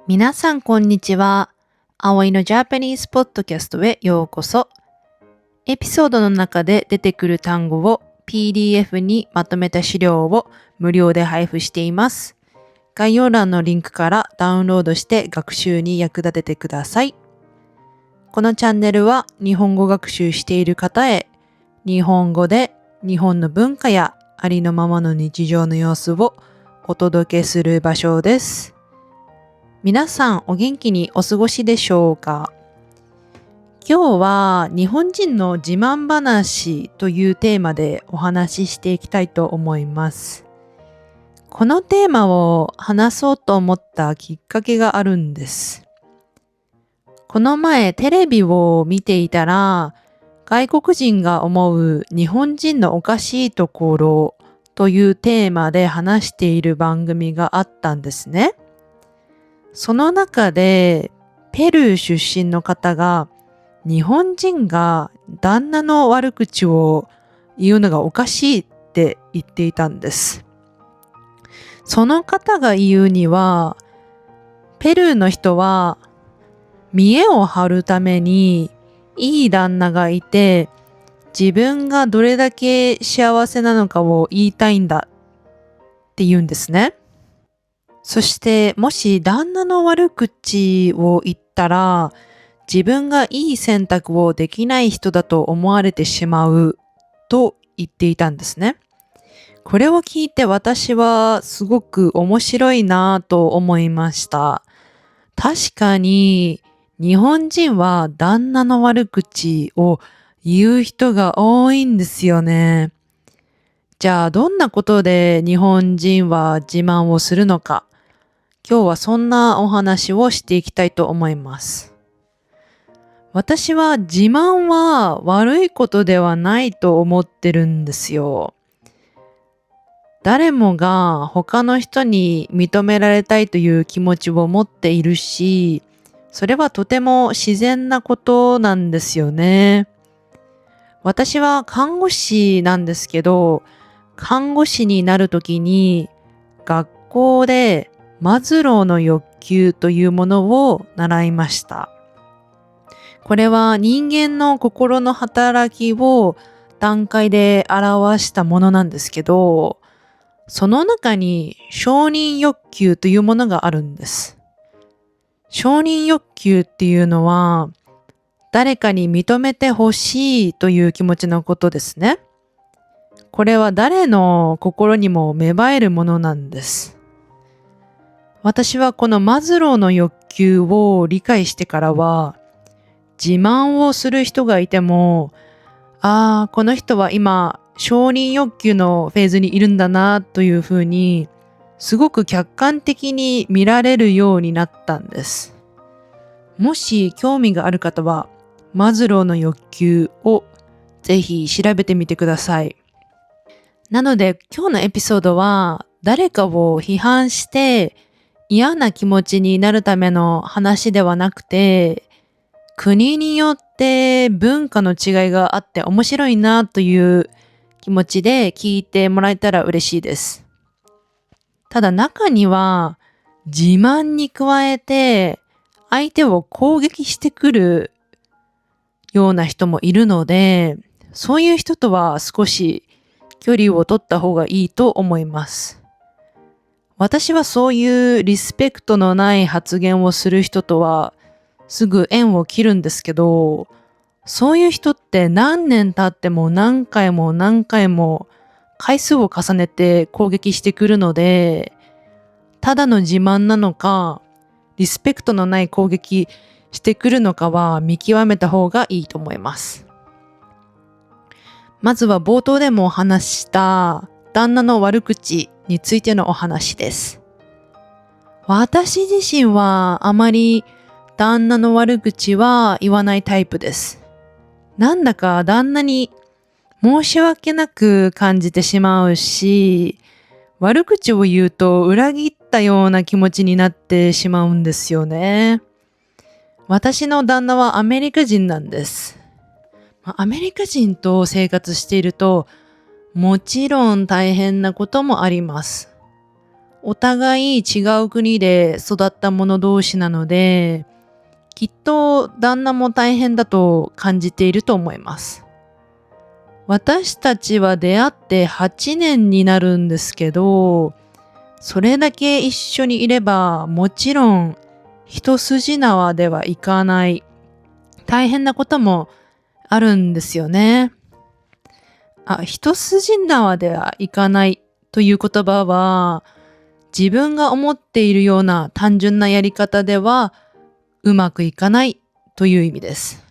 皆さんこんにちは。葵のジャパニーズポッドキャストへようこそ。エピソードの中で出てくる単語を PDF にまとめた資料を無料で配布しています。概要欄のリンクからダウンロードして学習に役立ててください。このチャンネルは日本語学習している方へ日本語で日本の文化やありのままの日常の様子をお届けする場所です。皆さんお元気にお過ごしでしょうか？今日は日本人の自慢話というテーマでお話ししていきたいと思います。このテーマを話そうと思ったきっかけがあるんです。この前テレビを見ていたら、外国人が思う日本人のおかしいところというテーマで話している番組があったんですね。その中でペルー出身の方が日本人が旦那の悪口を言うのがおかしいって言っていたんです。その方が言うには、ペルーの人は見栄を張るためにいい旦那がいて、自分がどれだけ幸せなのかを言いたいんだって言うんですね。そしてもし旦那の悪口を言ったら、自分がいい選択をできない人だと思われてしまうと言っていたんですね。これを聞いて私はすごく面白いなと思いました。確かに日本人は旦那の悪口を言う人が多いんですよね。じゃあどんなことで日本人は自慢をするのか。今日はそんなお話をしていきたいと思います。私は自慢は悪いことではないと思ってるんですよ。誰もが他の人に認められたいという気持ちを持っているし、それはとても自然なことなんですよね。私は看護師なんですけど、看護師になるときに学校でマズローの欲求というものを習いました。これは人間の心の働きを段階で表したものなんですけど、その中に承認欲求というものがあるんです。承認欲求っていうのは、誰かに認めてほしいという気持ちのことですね。これは誰の心にも芽生えるものなんです。私はこのマズローの欲求を理解してからは、自慢をする人がいても、この人は今承認欲求のフェーズにいるんだなというふうに、すごく客観的に見られるようになったんです。もし興味がある方は、マズローの欲求をぜひ調べてみてください。なので今日のエピソードは、誰かを批判して嫌な気持ちになるための話ではなくて、国によって文化の違いがあって面白いなという気持ちで聞いてもらえたら嬉しいです。ただ中には自慢に加えて相手を攻撃してくるような人もいるので、そういう人とは少し距離を取った方がいいと思います。私はそういうリスペクトのない発言をする人とはすぐ縁を切るんですけど、そういう人って何年経っても何回も何回も回数を重ねて攻撃してくるので、ただの自慢なのか、リスペクトのない攻撃してくるのかは見極めた方がいいと思います。まずは冒頭でもお話しした旦那の悪口についてのお話です。私自身はあまり旦那の悪口は言わないタイプです。なんだか旦那に申し訳なく感じてしまうし、悪口を言うと裏切ったような気持ちになってしまうんですよね。私の旦那はアメリカ人なんです。アメリカ人と生活していると、もちろん大変なこともあります。お互い違う国で育った者同士なので、きっと旦那も大変だと感じていると思います。私たちは出会って8年になるんですけど、それだけ一緒にいればもちろん一筋縄ではいかない大変なこともあるんですよね。一筋縄ではいかないという言葉は自分が思っているような単純なやり方ではうまくいかないという意味です。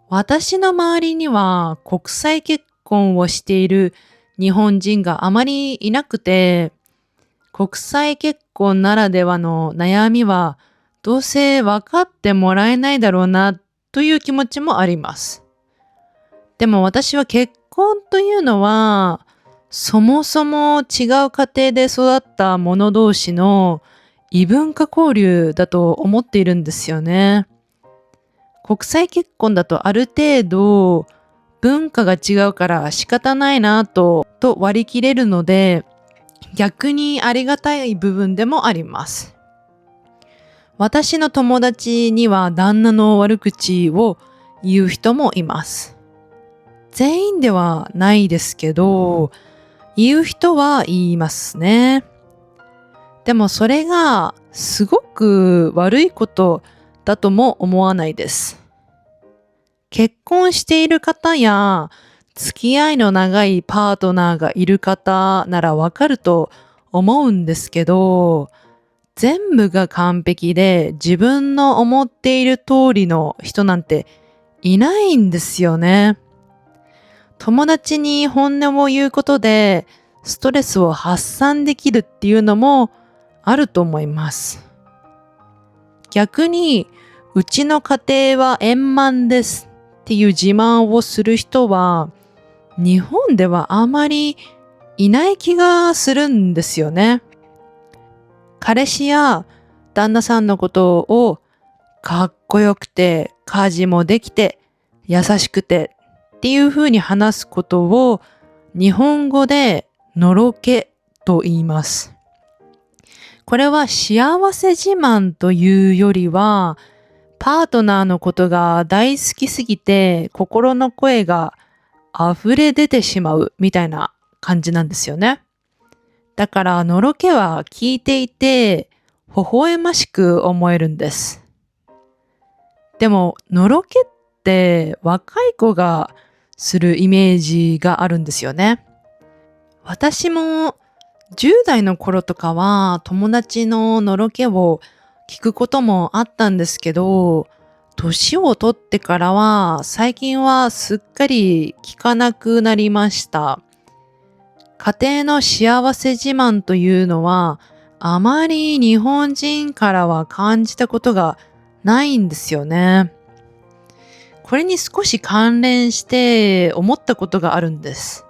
私の周りには国際結婚をしている日本人があまりいなくて、国際結婚ならではの悩みはどうせ分かってもらえないだろうなという気持ちもあります。でも私は結婚というのはそもそも違う家庭で育った者同士の異文化交流だと思っているんですよね。国際結婚だとある程度文化が違うから仕方ないなと割り切れるので、逆にありがたい部分でもあります。私の友達には旦那の悪口を言う人もいます。全員ではないですけど、言う人は言いますね。でもそれがすごく悪いことだとも思わないです。結婚している方や付き合いの長いパートナーがいる方ならわかると思うんですけど、全部が完璧で自分の思っている通りの人なんていないんですよね。友達に本音を言うことでストレスを発散できるっていうのもあると思います。逆に、うちの家庭は円満ですっていう自慢をする人は日本ではあまりいない気がするんですよね。彼氏や旦那さんのことをかっこよくて家事もできて優しくてっていう風に話すことを日本語でのろけと言います。これは幸せ自慢というよりはパートナーのことが大好きすぎて心の声が溢れ出てしまうみたいな感じなんですよね。だからのろけは聞いていて微笑ましく思えるんです。でものろけって若い子がするイメージがあるんですよね。私も10代の頃とかは友達ののろけを聞くこともあったんですけど、年を取ってからは最近はすっかり聞かなくなりました。家庭の幸せ自慢というのはあまり日本人からは感じたことがないんですよね。これに少し関連して思ったことがあるんです。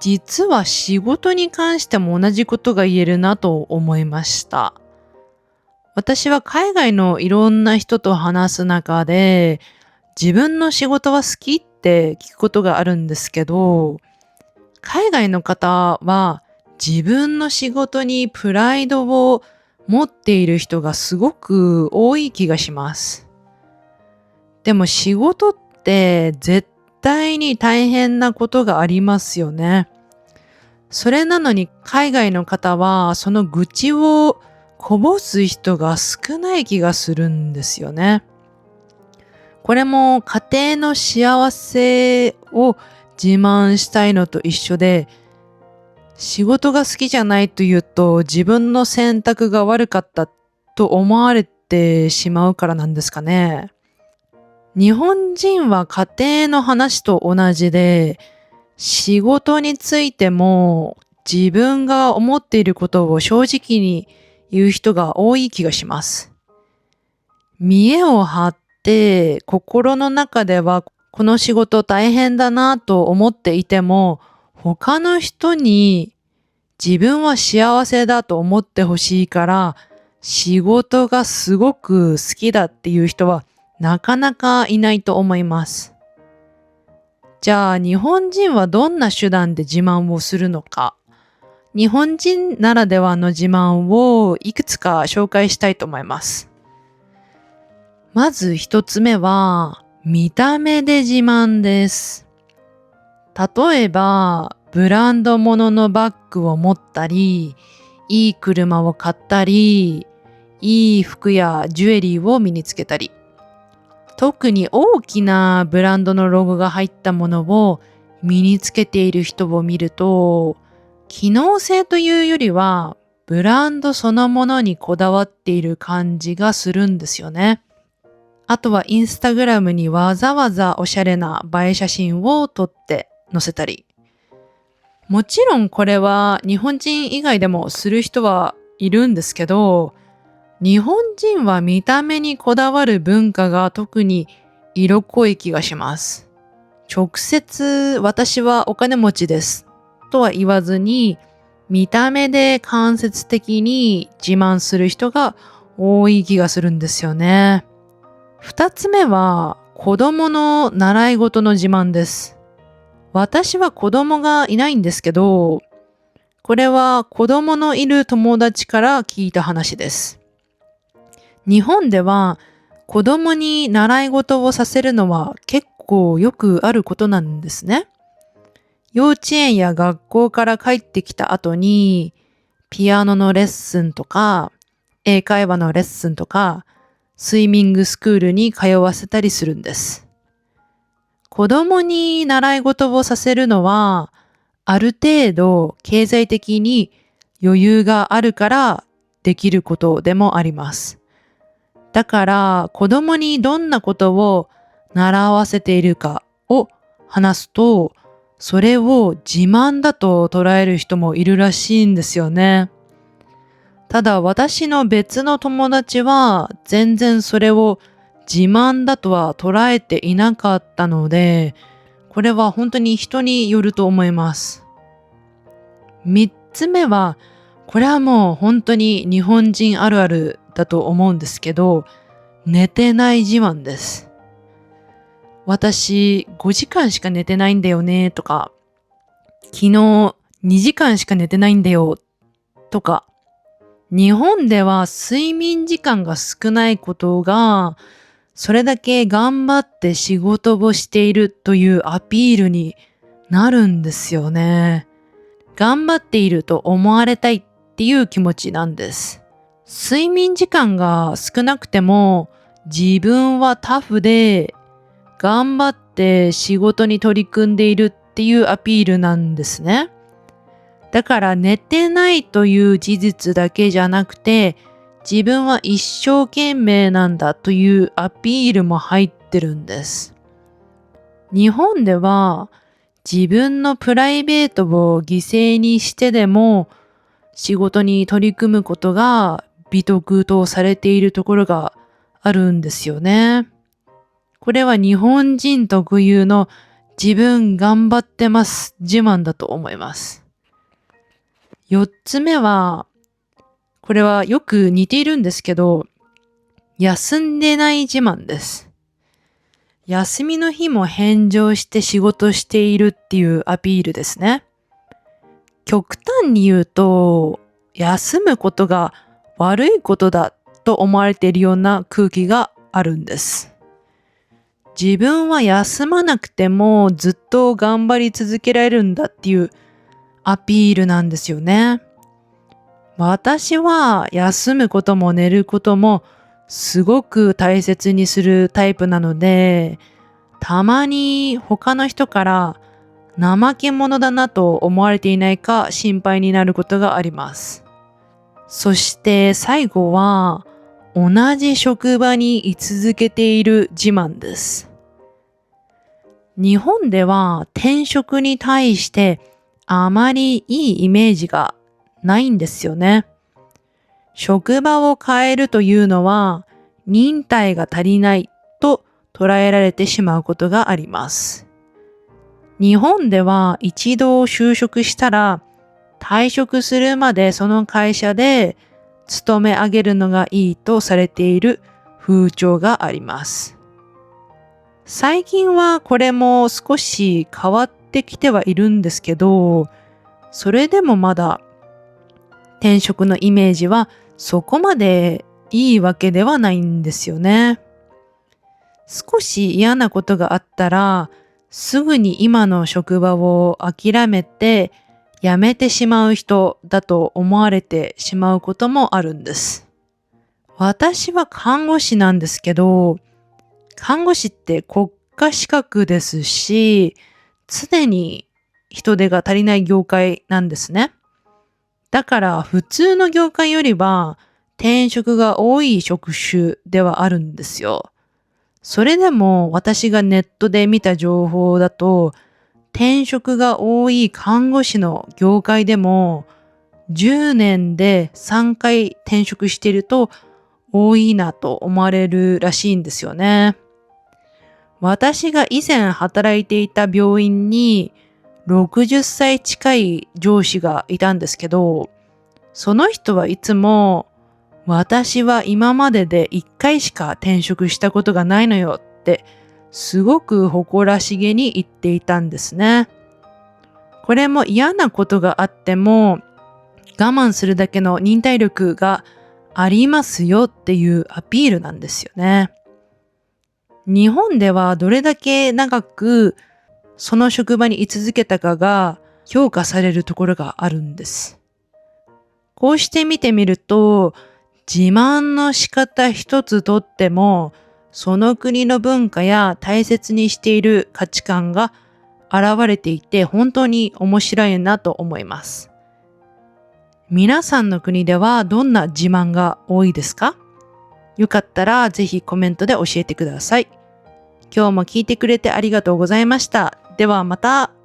実は仕事に関しても同じことが言えるなと思いました。私は海外のいろんな人と話す中で自分の仕事は好きって聞くことがあるんですけど、海外の方は自分の仕事にプライドを持っている人がすごく多い気がします。でも仕事って絶対に大変なことがありますよね。それなのに海外の方はその愚痴をこぼす人が少ない気がするんですよね。これも家庭の幸せを自慢したいのと一緒で、仕事が好きじゃないというと自分の選択が悪かったと思われてしまうからなんですかね。日本人は家庭の話と同じで、仕事についても自分が思っていることを正直に言う人が多い気がします。見栄を張って心の中ではこの仕事大変だなと思っていても、他の人に自分は幸せだと思ってほしいから仕事がすごく好きだっていう人はなかなかいないと思います。じゃあ日本人はどんな手段で自慢をするのか。日本人ならではの自慢をいくつか紹介したいと思います。まず一つ目は、見た目で自慢です。例えば、ブランド物のバッグを持ったり、いい車を買ったり、いい服やジュエリーを身につけたり、特に大きなブランドのロゴが入ったものを身につけている人を見ると、機能性というよりは、ブランドそのものにこだわっている感じがするんですよね。あとはインスタグラムにわざわざおしゃれな映え写真を撮って載せたり。もちろんこれは日本人以外でもする人はいるんですけど、日本人は見た目にこだわる文化が特に色濃い気がします。直接私はお金持ちですとは言わずに、見た目で間接的に自慢する人が多い気がするんですよね。二つ目は子供の習い事の自慢です。私は子供がいないんですけど、これは子供のいる友達から聞いた話です。日本では子供に習い事をさせるのは結構よくあることなんですね。幼稚園や学校から帰ってきた後にピアノのレッスンとか英会話のレッスンとかスイミングスクールに通わせたりするんです。子供に習い事をさせるのはある程度経済的に余裕があるからできることでもあります。だから子供にどんなことを習わせているかを話すと、それを自慢だと捉える人もいるらしいんですよね。ただ私の別の友達は全然それを自慢だとは捉えていなかったので、これは本当に人によると思います。三つ目は、これはもう本当に日本人あるあるだと思うんですけど、寝てない自慢です。私5時間しか寝てないんだよねとか、昨日2時間しか寝てないんだよとか、日本では睡眠時間が少ないことが、それだけ頑張って仕事をしているというアピールになるんですよね。頑張っていると思われたいっていう気持ちなんです。睡眠時間が少なくても自分はタフで頑張って仕事に取り組んでいるっていうアピールなんですね。だから寝てないという事実だけじゃなくて、自分は一生懸命なんだというアピールも入ってるんです。日本では自分のプライベートを犠牲にしてでも仕事に取り組むことが美徳とされているところがあるんですよね。これは日本人特有の自分頑張ってます自慢だと思います。四つ目は、これはよく似ているんですけど、休んでない自慢です。休みの日も返上して仕事しているっていうアピールですね。極端に言うと、休むことが悪いことだと思われているような空気があるんです。自分は休まなくてもずっと頑張り続けられるんだっていうアピールなんですよね。私は休むことも寝ることもすごく大切にするタイプなので、たまに他の人から怠け者だなと思われていないか心配になることがあります。そして最後は同じ職場に居続けている自慢です。日本では転職に対してあまりいいイメージがないんですよね。職場を変えるというのは忍耐が足りないと捉えられてしまうことがあります。日本では一度就職したら退職するまでその会社で勤め上げるのがいいとされている風潮があります。最近はこれも少し変わってきてはいるんですけど、それでもまだ転職のイメージはそこまでいいわけではないんですよね。少し嫌なことがあったら、すぐに今の職場を諦めて辞めてしまう人だと思われてしまうこともあるんです。私は看護師なんですけど、看護師って国家資格ですし、常に人手が足りない業界なんですね。だから普通の業界よりは転職が多い職種ではあるんですよ。それでも私がネットで見た情報だと、転職が多い看護師の業界でも10年で3回転職していると多いなと思われるらしいんですよね。私が以前働いていた病院に60歳近い上司がいたんですけど、その人はいつも私は今までで1回しか転職したことがないのよってすごく誇らしげに言っていたんですね。これも嫌なことがあっても我慢するだけの忍耐力がありますよっていうアピールなんですよね。日本ではどれだけ長くその職場に居続けたかが評価されるところがあるんです。こうして見てみると、自慢の仕方一つとっても、その国の文化や大切にしている価値観が現れていて本当に面白いなと思います。皆さんの国ではどんな自慢が多いですか？よかったらぜひコメントで教えてください。今日も聞いてくれてありがとうございました。ではまた。